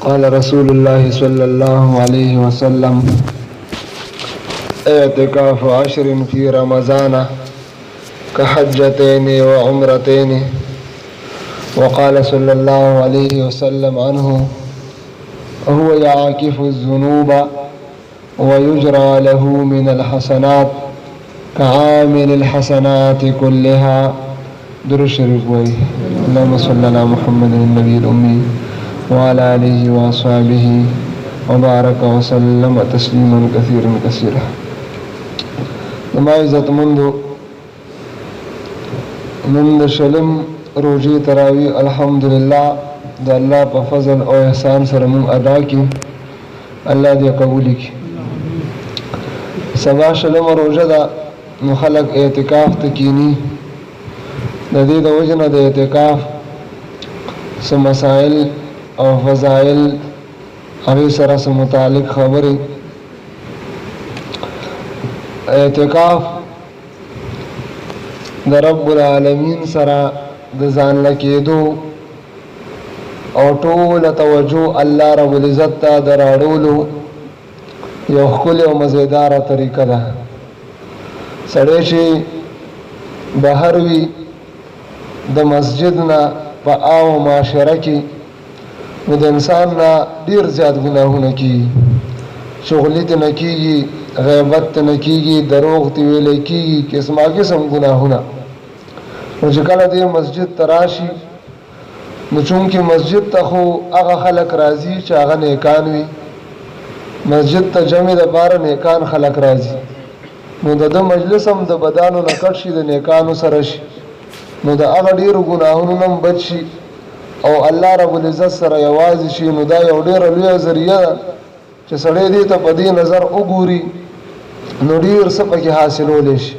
قال رسول الله صلى الله عليه وسلم اعتكاف 10 في رمضان كحجتين وعمرتين. وقال صلى الله عليه وسلم عنه هو يعاكف الذنوب ويجرى له من الحسنات كعامل الحسنات كلها. درود شریف وایي. اللهم صل على محمد النبي الأمي وعلى آله وأصحابه وبارك وسلم تسليما كثيرا كثيرا. زما عزت مندو نن شلم روزي تراوی الحمدلله د الله په فضل او احسان سره مون ادا کی. الله دې قبول کی. سبا شلم روزه دا نو خلق اعتکاف تکینی. د دې د وجنه د اعتکاف سم مسائل او فضائل هغه سره سم متعلق خبرې. اعتکاف د رب العالمین سره د ځان لکېدو او ټول توجه الله رب العزت ته دراړولو یو ښکلې او مزیداره طریقه ده. سړی چې بهر وي د مسجد نه په عام معاشره کې نو د انسان نه ډېر زیات ګناهونه کېږي. شغلي ته نه کېږي، غیبت ته نه کېږي، دروغ ته ویلی کېږي، قسمه قسم ګناهونه. نو چې کله دې مسجد ته راشي نو چونکې مسجد ته خو هغه خلک راځي چې هغه نیکان وي. مسجد ته جمع دپاره نیکان خلک راځي. نو د ده مجلس هم د بدانو نه کټ شي، د نیکانو سره شي، نو د هغه ډېرو ګناهونو نه هم بچ شي او الله رب العزت سره یوازې شي. نو دا یو ډېره لویه ذریعه ده چې سړی دې ته په دې نظر وګوري نو ډېر څه پکې حاصلولی شي.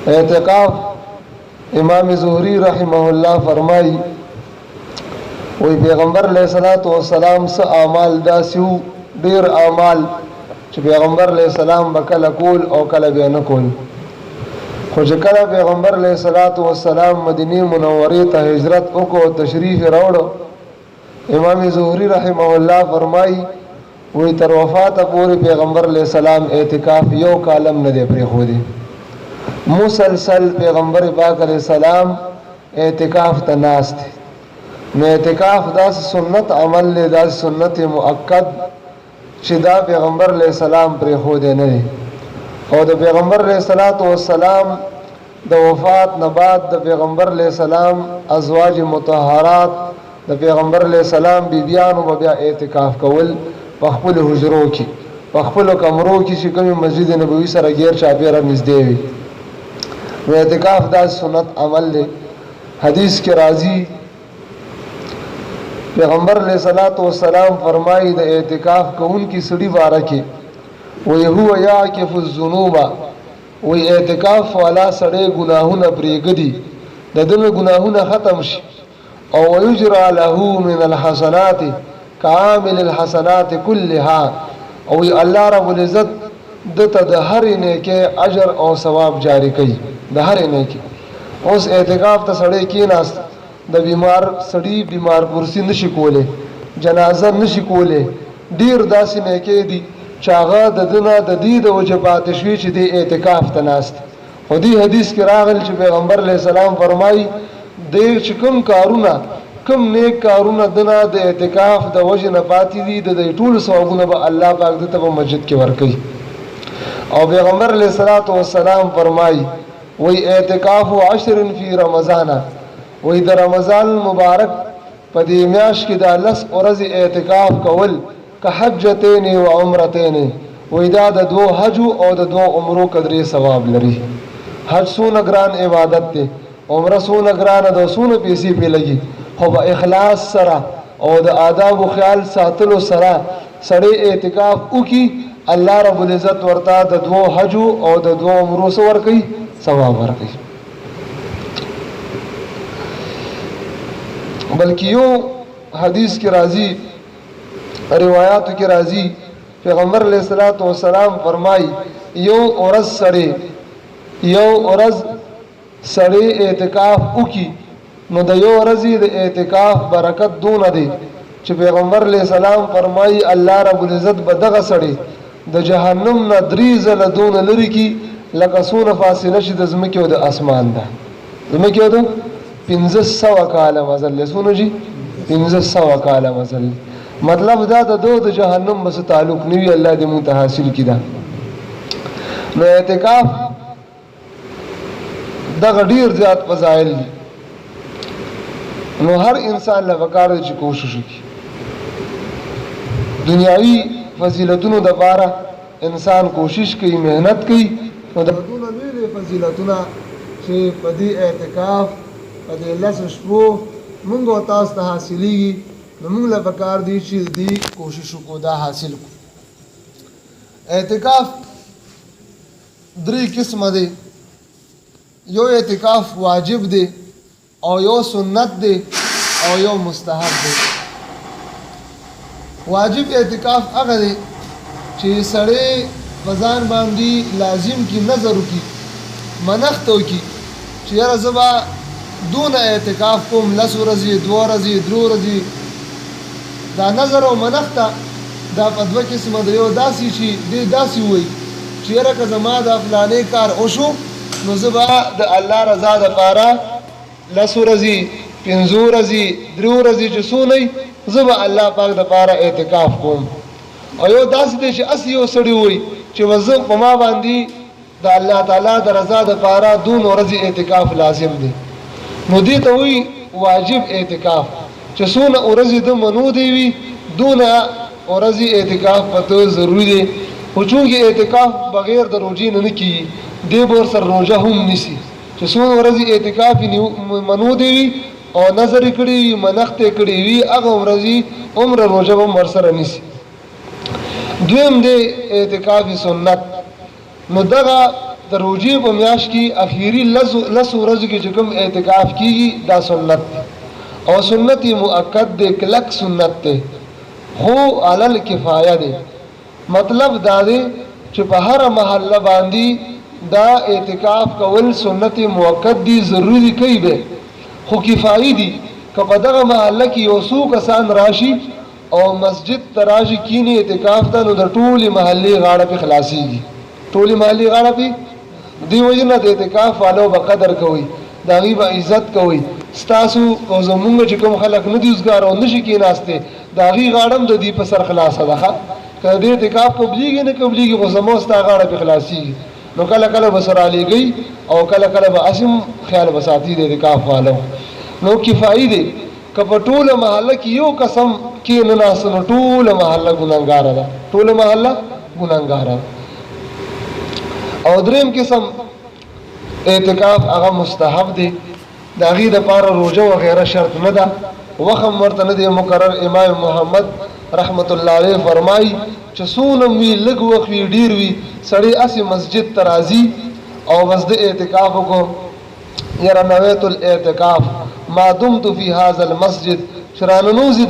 اعتکاف امام زهري رحمه الله فرمایي وی پیغمبر علیه الصلاۃ والسلام څه اعمال داسې وو، ډېر اعمال چې پیغمبر علیه السلام به کله کول او کله بیا نه کول. خو چې کله پیغمبر علیه الصلاۃ والسلام مدینه منورې ته هجرت وکړو، تشریف یې راوړو، امام زهري رحمه الله فرمایي وی تر وفاته پورې پیغمبر علیه السلام اعتکاف یو کالم نه دی پرېښودی. مسلسل پیغمبر پاک علیه السلام اعتکاف ته ناست دی. نو اعتکاف داسې سنت عمل دی، داسې سنت مؤکد چې دا پیغمبر علیه السلام پرېښودی نه دی. او د پیغمبر علیه الصلاۃ والسلام د وفات نه بعد د پیغمبر علیه السلام ازواج مطهرات د پیغمبر علیه السلام بیبیانو به بیا اعتکاف کول په خپلو حجرو کې، په خپلو کمرو کې چې کومې مسجد نبوي سره غیر چاپېره نږدې وي. نو اعتکاف داسې سنت عمل دی. حدیث کې راځي پیغمبر علیه الصلاۃ والسلام فرمایي د اعتکاف کوونکي سړي باره کې وی هو یعکف الذنوب، وی اعتکاف والا سړی ګناهونه پرېږدي، د ده نه ګناهونه ختم شي. او ویجرى له من الحسنات کعامل الحسنات كلها، او الله رب العزت دته د هرې نیکۍ اجر او ثواب جاری کوي، د هرې نیکۍ. اوس اعتکاف ته سړی کېناست، د بیمار سړي بیمار پرسي نشي کولی، جنازه نشي کولی، ډېر داسې نیکۍ دي چې هغه د ده نه د دې د وجې پاتې شوي چې دی اعتکاف ته ناست. خو دې حدیث کې راغلی چې پیغمبر علیه السلام فرمایي دی چې کوم کارونه، کوم نیک کارونه د نه د اعتکاف د وجې نه پاتې دي، د دې ټول ثوابونه به الله پاک ده ته په مسجد کې ورکوي. او پیغمبر علیه الصلاۃ والسلام فرمایي وی اعتکاف 10 فی رمضان، وی د رمضان مبارک په دې میاشت کې د 10 ورځې اعتکاف کول كحجتين وعمرتين، وإذا د 2 حج او د 2 عمرو قدرې ثواب لري. حج سونه ګران عبادت دی، عمره سونه ګرانه ده، سونه پیسې پې لګي، خو په اخلاص سره او د آداب و خیال ساتلو سره سړی اعتکاف وکړي، الله رب العزت ورته د 2 حج او د 2 عمرو څه ورکوي؟ ثواب ورکوي. بلکې یو حدیث کې راځي، روایاتو کې راځي، پیغمبر علیه الصلاۃ والسلام فرمایي یو ورځ سړی اعتکاف وکړي نو د یو ورځې د اعتکاف برکت دونه دی چې پیغمبر علیه السلام فرمایي الله رب العزت به دغه سړی د جهنم نه 3 ځله دونه لري کی لکه څونه فاصله چې د ځمکې او د اسمان ده. ځمکې او د 1500 کاله مزل څونه جی 1500 کاله مزل. مطلب دا د جهنم بس تعلق نیوی الله دې مونږ ته حاصل کړي. نو اعتکاف دغه ډیر زیات فضایل دي. نو هر انسان له پکار دی چې کوشش وکړي. دنیاوی فضیلتونو د لپاره انسان کوشش کوي، مهنت کوي. نو د دونه لوی فضیلتونه چې په دې اعتکاف په دې لس شپو مونږ او تاسو ته حاصلېږي، نو مونږ له پکار دی چې دې کوشش وکړو دا حاصل کړو. اعتکاف 3 قسمه دی. یو اعتکاف واجب دی او یو سنت دی او یو مستحب دی. واجب اعتکاف هغه دی چې سړی په ځان باندې لازم کی نظر وکړي، منښت وکړي چې یاره زه به دونه اعتکاف کوم 10 ورځې 2 ورځې 3 ورځې. دا نظر او منښت دا په 2 قسمه دی. یو داسې چې دی داسې وایي چې یاره که زما د فلانې کار وشو نو زه به د الله رضا دپاره 10 ورځې 5 ورځې 3 ورځې چې څونه زه به الله پاک دپاره اعتکاف کوم. او یو داسې دی چې هسې یو سړي وایي چې زه په ما باندې د الله تعالی د رضا دپاره 2 ورځې اعتکاف لازم دی. نو دې ته وایي واجب اعتکاف چې څونه ورځې د منو دی وي دونه ورځې اعتکاف په تو ضروري دی. خو چونکې اعتکاف بغیر د روژې نه کېږي، دې به ورسره روژه هم نیسي چې څونه ورځې اعتکاف منو دی وي او نظر یې کړی وي، منښت یې کړی وي، هغه ورځې عمره روژه به هم ورسره نیسي. دویم دی اعتکاف سنت. نو دغه د روژې په میاشت کې اخیری 10 ورځو کې چې کوم اعتکاف کېږي دا سنت دی او سنت مؤکد دی، کلک سنت دی، خو علل کفایه دی. مطلب دا دی چې په هر محله باندې دا اعتکاف کول سنت مؤکد دی، ضروری کوي دی، خو کفایي دی. که په دغه محله کې یو څو کسان راشي او مسجد ته راشي کینې اعتکاف ته، نو د ټولې محلې غاړه پې خلاصېږي. ټولې محلې غاړه پې دې وجې نه د اعتکاف والو به قدر کوئ، د هغوی به عزت کوئ. ستاسو او زمونږ چې کوم خلک نه دي اوزګار او نه شي کېناستې، د هغوی غاړه هم د دې په سر خلاصه ده. که د اعتکاف قبلېږي نه قبلېږي، خو زما ستا غاړه پې خلاصېږي. نو کله کله به سره لېږئ او کله کله به اسم خیال به ساتي د اعتکاف والو. نو کفایي دی. که په ټوله محله کې یو قسم کې نه ناست، نو ټوله محله ګناهګاره ده، ټوله محله ګناهګاره. او دریم قسم اعتکاف هغه مستحب دی. د هغې دپاره روژه وغیره شرط نه ده، وخت هم ورته نه دی مقرر. امام محمد رحمت الله علیه فرمایي چې څونه وي لږ وخت وي ډېر وي، سړی هسې مسجد ته راځي او بس د اعتکاف وکړو. یاره نویت الاعتکاف ما دمت فی هذا المسجد، چې راننوځي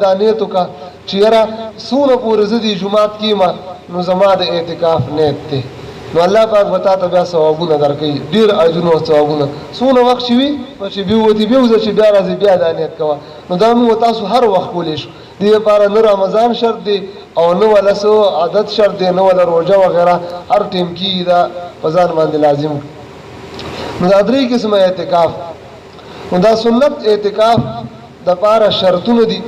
دا نیت وکړه چې یاره څونه پورې زه دې جومات کې یم، نو زما د اعتکاف نیت دی. نو الله پاک به تا ته بیا ثوابونه درکوي، ډېر اجرونه او ثوابونه. څونه وخت چې وي چې بیا ووتې بیا وځه چې بیا راځې بیا دا نیت کوه. نو دا موږ تاسو هر وخت کولی شو. دې لپاره نه رمضان شرط دی او نه ولا څه عادت شرط دی، نه ولا روژه وغیره، هر ټیم کې دا په ځان باندې لازم. نو دا 3 قسمه اعتکاف. نو دا سنت اعتکاف دپاره شرطونه دي.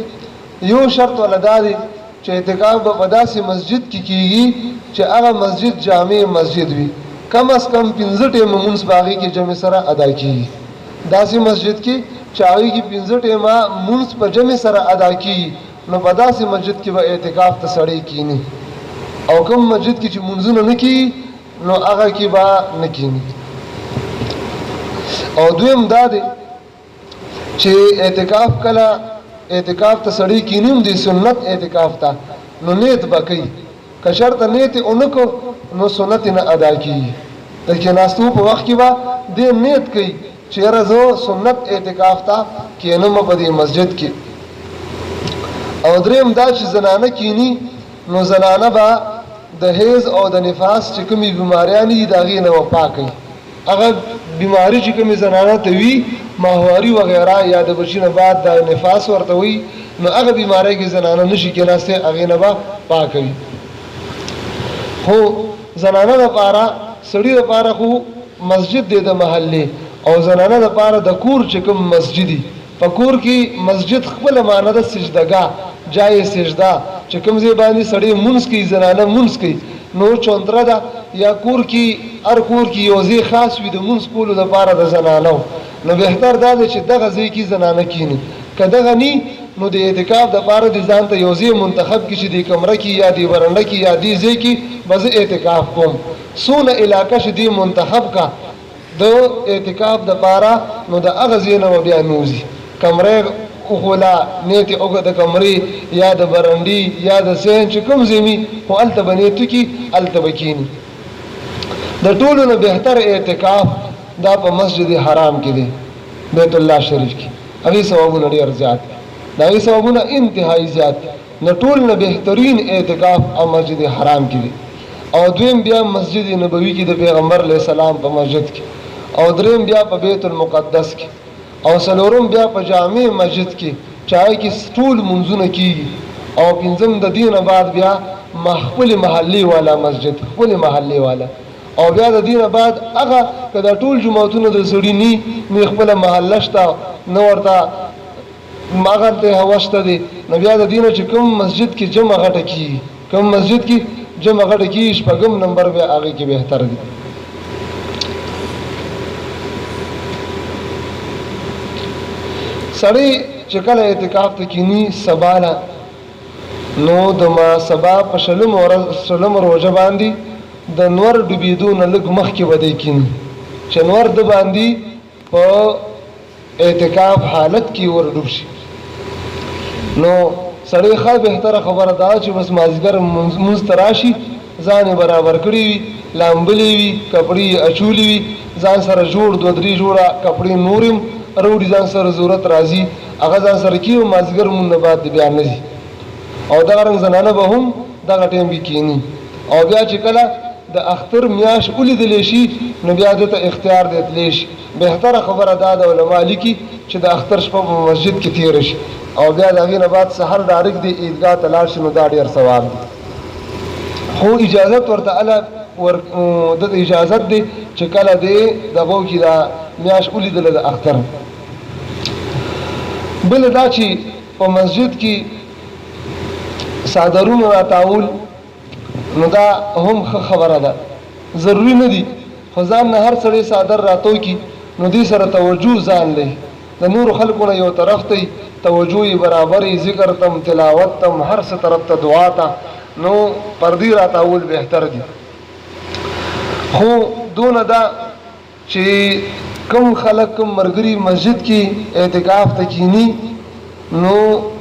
یو شرط ولا دا دی چې اعتکاف به په داسې مسجد کې کېږي چې هغه مسجد جامع مسجد وي، کم از کم 5 ټیمه مونځ په هغې کې جمع سره ادا کېږي. داسې مسجد کې چې هغې کې 5 ټیمه مونځ په جمع سره ادا کېږي، نو په داسې مسجد کې به اعتکاف ته سړی کېني. او کوم مسجد کې چې مونځونه نه کېږي نو هغه کې به نه کېني. او دویم دا دی چې اعتکاف کله اعتکاف ته سړی کینی هم دی سنت اعتکاف ته، نو نیت به کوي. که شرط نیت یې ونه کړو نو سنت نه ادا کېږي. د کېناستو په وخت کې به دې نیت کوي چې یاره زه سنت اعتکاف ته کینم په دې مسجد کې. او دریم دا چې زنانه کینی، نو زنانه به د حیض او د نفاس چې کومې بیماریانې دي د هغې نه به پاکوي. هغه بیماری چې کومې زنانه ته وي، ماهواري وغیره، یا د بچي نه بعد د نفاس ورته وي، نو هغه بیماری کې زنانه نشي کېناسته، هغې نه به پاکوي. خو زنانه دپاره سړي دپاره خو مسجد دی د محلې، او زنانه دپاره د کور چې کوم مسجدي په کور کې مسجد خپله معنی ده سجدهګاه، جای سجده چې کوم ځای باندې سړی مونځ کوي، زنانه مونځ کوي، نو چوندره ده یا کور کې هر کور کې یو ځای خاص وي د مونځ کولو دپاره د زنانو، نو بهتر دا دی چې دغه ځای کې زنانه کیني. که دغه نی نو د اعتکاف دپاره د ځان ته یو ځای منتخب کړي چې دې کمره کې یا دې برنډه کې یا دې ځای کې به زه اعتکاف کوم. څونه علاقه چې دې منتخب کا د اعتکاف دپاره، نو د هغه ځای نه به بیا نوځي. کمره وخوله نیت اوږه د کمرې یا د برنډې یا د سین چې کوم ځای وي، خو هلته به نیت وکړي، هلته به کښېني. د ټولو نه بهتر اعتکاف دا په مسجد حرام کې دی، بیت الله شریف کې. هغې ثوابونه ډېر زیات دي، د هغې ثوابونه انتهایي زیات دي. د ټول نه بهترین اعتکاف او مسجد حرام کې دی. او دویم بیا مسجد نبوي کې د پیغمبر علیه السلام په مسجد کې، او دریم بیا په بیت المقدس کې، او څلورم بیا په جامع مسجد کې چې هغې کې ټول منځونه کېږي، او پنځم د دې نه بعد بیا خپلې محلې والا مسجد، خپلې محلې والا. او بیا د دې نه بعد هغه که دا ټول جوماتونه د سړي نه خپله محله شته، نه ورته هغه ته هوس شته دی، نو بیا د دې نه چې کوم مسجد کې جمع غټه کېږي، کوم مسجد کې جمع غټه کېږي، شپږم نمبر بیا هغې کې بهتر دی. سړی چې کله اعتکاف ته کینی سباله، نو د ما سبا په شلم روژه باندې د نور ډوبېدو نه لږ مخکې به دی کیني، چې نور د باندې په اعتکاف حالت کې ور ډوب شي. نو سړی ښه بهتره خبره دا چې بس مازدیګر مونځ ته راشي، ځان یې برابر کړي وي، لامبلې وي، کپړې یې اچولې وي، ځان سره جوړ 2-3 جوړه کپړې نور هم روړي، ځان سره ضرورت راځي هغه ځان سره کېږي، مازدیګر مونځ نه بعد بیا نه ځي. او دغه رنګ زنانه به هم دغه ټایم کې کښېني. او بیا چې کله د اختر میاشت ولیدلی شي، نو بیا دته اختیار دی تلی شي. بهتره خبره دا د علما لیکي چې د اختر شپه په مسجد کې تېره شي، او بیا د هغې نه بعد سحر ډارک دی عیدګاه ته لاړ شي، نو دا ډېر ثواب دی. خو اجازت ورته دته اجازت دی چې کله دی دغو کې دا میاشت ولیدله د اختر. بله دا چې په مسجد کې څادرونه راتاول، نو دا هم ښه خبره ده، ضروري نه دي، خو ځان نه هر سړی څادر راتو کی، نو دې سره توجه ځان لري، د نورو خلکو نه یو طرف ته توجه یې برابرې، ذکر تم، تلاوت تم، هر څه طرف ته دعا ته، نو پردې راتاول بهتر دي. خو دونه دا چې کم خلک کم ملګري مسجد کې اعتکاف ته کینی، نو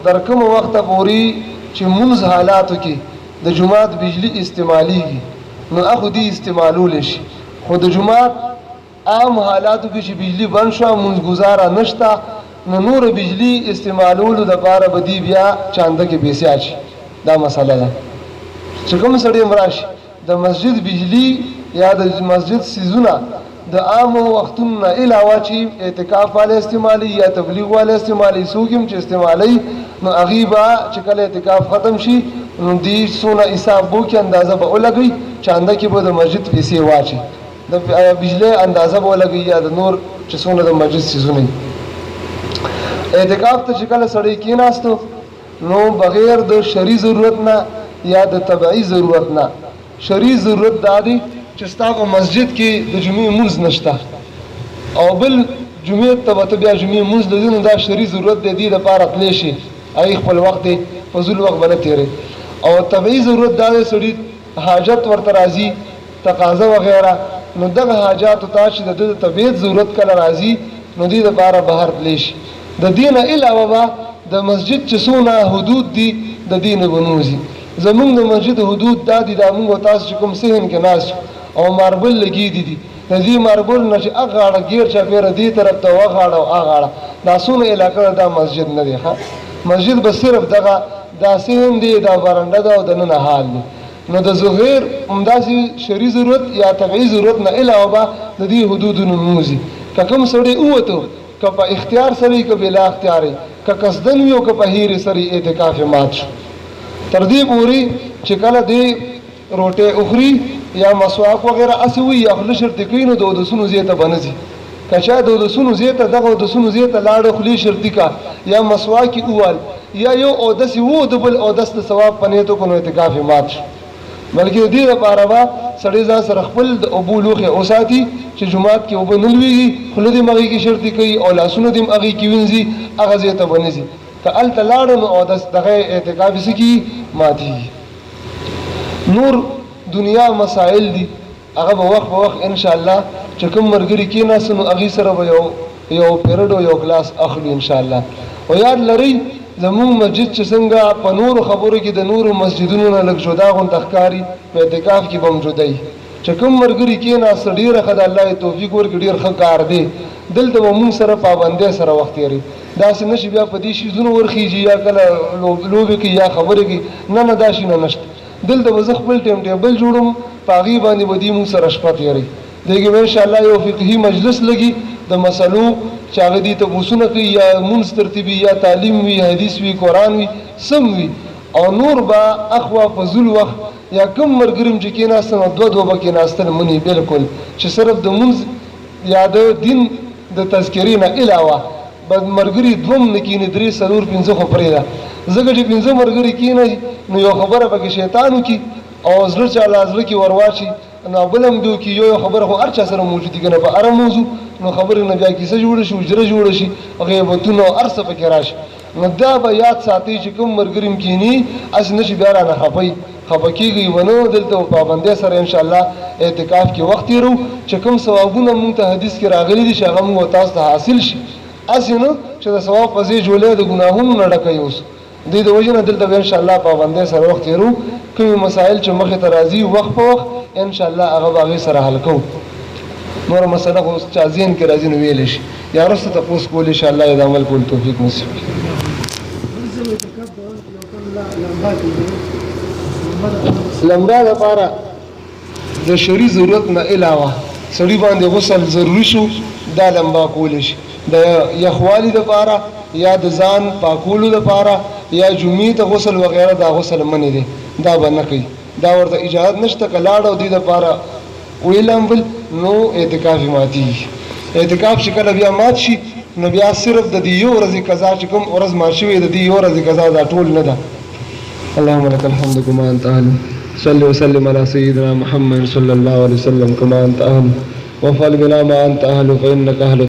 در کوم وخت پورې چې مونځ حالاتو کې د جماعت بجلی استعمالیږي، نو اخو دی استعمالولی شي. خو د جماعت عام حالاتو کې چې بجلی بند شوه، مونځ ګزاره نشته، نو نور بجلی استعمالولو دپاره به دی بیا چانده کې پیسې اچي. دا مسله ده چې کوم سړی هم راشي د مسجد بجلی یا د مسجد څیزونه د عامو وختونو نه علاوه چې اعتکاف والا استعمالي یا تبلیغ والا استعمالي، څوک هم چې استعمالي، نو هغې به چې کله اعتکاف ختم شي، نو دې څونه حساب بو کې اندازه به ولګوي، چانده کې به د مسجد پیسې واچي، د بجلی اندازه به ولګوي یا د نور چې څونه د مسجد څیزونه. اعتکاف ته چې کله سړی کېناستو، نو بغیر د شرعي ضرورت نه یا د طبعي ضرورت نه، شرعي ضرورت دا دی چې ستا په مسجد کې د جمعې مونځ نشته، او بل جمعې ته به ته بیا جمعې مونځ لري، نو دا شرعي ضرورت دی، دې دپاره تلی شي، هغې خپل وخت دی فضول وخت به نه تېروي. او طبعي ضرورت دا دی سړي حاجت ورته راځي، تقاضا وغیره، نو دغه حاجاتو ته چې د ده د طبیعت ضرورت کله راځي، نو دې دپاره بهر تلی شي. د دې نه علاوه به د مسجد چې څونه حدود دي د دې نه به نوځي. زمونږ د مسجد حدود دا دي، دا مونږ تاسو چې کوم صحن کې ناست او ماربل لګېدي دي، د دې ماربل نه چې هغه غاړه ګیر چاپېره دې طرف ته وغاړه او هغه غاړه، دا څونه علاقه ده، دا مسجد نه دی. مسجد به صرف دغه دا صحن دی، دا برنډه ده او د ننه حال دی. نو د ظهر همداسې شرعي ضرورت یا طبعي ضرورت نه علاوه به د دې حدودو نه نوځي. که کوم سړی ووتو، که په اختیار سره وي که بلا اختیار وي، که قصدن وي او که په هیرې سرې اعتکاف مات شو. تر دې پورې چې کله دې روټۍ اخري یا مسواک وغیره هسې وي یا خوله شرطي کوي نو د اودسونو ځای ته به نه ځي. که چا د اودسونو ځای ته دغه اودسونو ځای ته لاړه خولې شرطي کا یا مسواک یې ووال یا یو اودس یې و د بل اودس د ثواب په نیت وکړو نو اعتکاف یې مات شو. بلکې د دې لپاره به سړی ځان سره خپل د اوبو لوښی وساتي چې جومات کې اوبه نه لوېږي، خوله دې هم هغې کې شرطي کوي او لاسونه دې هم هغې کې وینځي، هغه ځای ته به نه ځي. که هلته لاړه نو اودس دغه اعتکاف یې څه کېږي؟ ماتېږي. نور دنیا مسائل دي هغه به وخت په وخت انشاءالله چې کوم ملګري کېناستو نو هغې سره به یو پیرډ او یو کلاس اخلو انشاءالله. او یاد لرئ زمونږ مسجد چې څنګه په نورو خبرو کې د نورو مسجدونو نه لږ جدا غونته ښکاري، په اعتکاف کې به هم جدا وي. چې کوم ملګري کېناسته ډېره ښه د الله یې توفیق ورکړي ډېر ښه کار دی، دلته به مونږ سره پابندۍ سره وخت تېروي. داسې نه شي بیا په دې شیزونو ورخیږي یا کله لوبې کوي یا خبرې کوي، نه دا شي نه نشته. دلته به زه خپل ټایم ټیبل جوړم، په هغې باندې به دې مونږ سره شپه تېروي. دې کې به انشاءالله یو فقهي مجلس لګي د مسلو چې هغه دې تپوسونه کوي یا مونځ ترتیبي یا تعلیم وي، حدیث وي، قرآن وي، سم وي. او نور به اخوا فضول وخت یا کوم ملګري چې کېناستل نو دوه به کېناستل مني بلکل، چې صرف د مونځ یا د دین د تذکرې نه علاوه به ملګري دوم نه کېني، درې څلور پنځه خو پرېږده. ځکه چې پنځه ملګري کېنئ نو یو خبره پکې شیطان وکړي او زړه چاله زړه کې ور واچي نو بل هم بیا وکړي. یو خبره خو هر چا سره موجود دي که نه، په هره موضوع نو خبرې نه بیا کیسه جوړه شي، حجره جوړه شي، غیبتونه او هر څه پکې راشي. نو دا به یاد ساتئ چې کوم ملګري هم کېني هسې نه شي بیا رانه خفه کېږئ ونه. دلته پابندۍ سره انشاءالله اعتکاف کې وخت تېرو چې کوم ثوابونه مونږ ته حدیث کې راغلي دي چې هغه مونږ تاسو ته حاصل شي، هسې نه چې د ثواب په ځای جوړی د ګناهونو نه ډکوي. اوس دې د وجې نه دلته به انشاءالله پابندۍ سره وخت تېرو. کومې مسایل چې مخې ته راځي وخت په وخت انشاءالله هغه به هغې سره حل کوو. نور مسله خو چا ذهن کې راځي نو ویلی شي یا وروسته تپوس کولی شي. الله یې د عمل کولو توفیق نصیب کړي. لمبا دپاره د شرعي ضرورت نه علاوه سړي باندې غسل ضروري شو، دا لمبا کولی شي. د یخوالي دپاره یا د ځان پاکولو دپاره یا جمعې ته غسل وغیره دا غسل منې دی، دا به نه کوي، دا ورته اجازت نشته. که لاړ او دې دپاره ویلامبل نو اعتکاف یې ماتېږي. اعتکاف چې کله بیا مات شي نو بیا صرف د دې یو ورځې قضا چې کوم ورځ مات شوې د دې یو ورځې قضا دا ټول نه ده. اللهم لك الحمد كما انت اهل، صل وسلم على سيدنا محمد صلى الله عليه وسلم كما انت اهل، وافعل بنا ما انت اهل فانك اهل.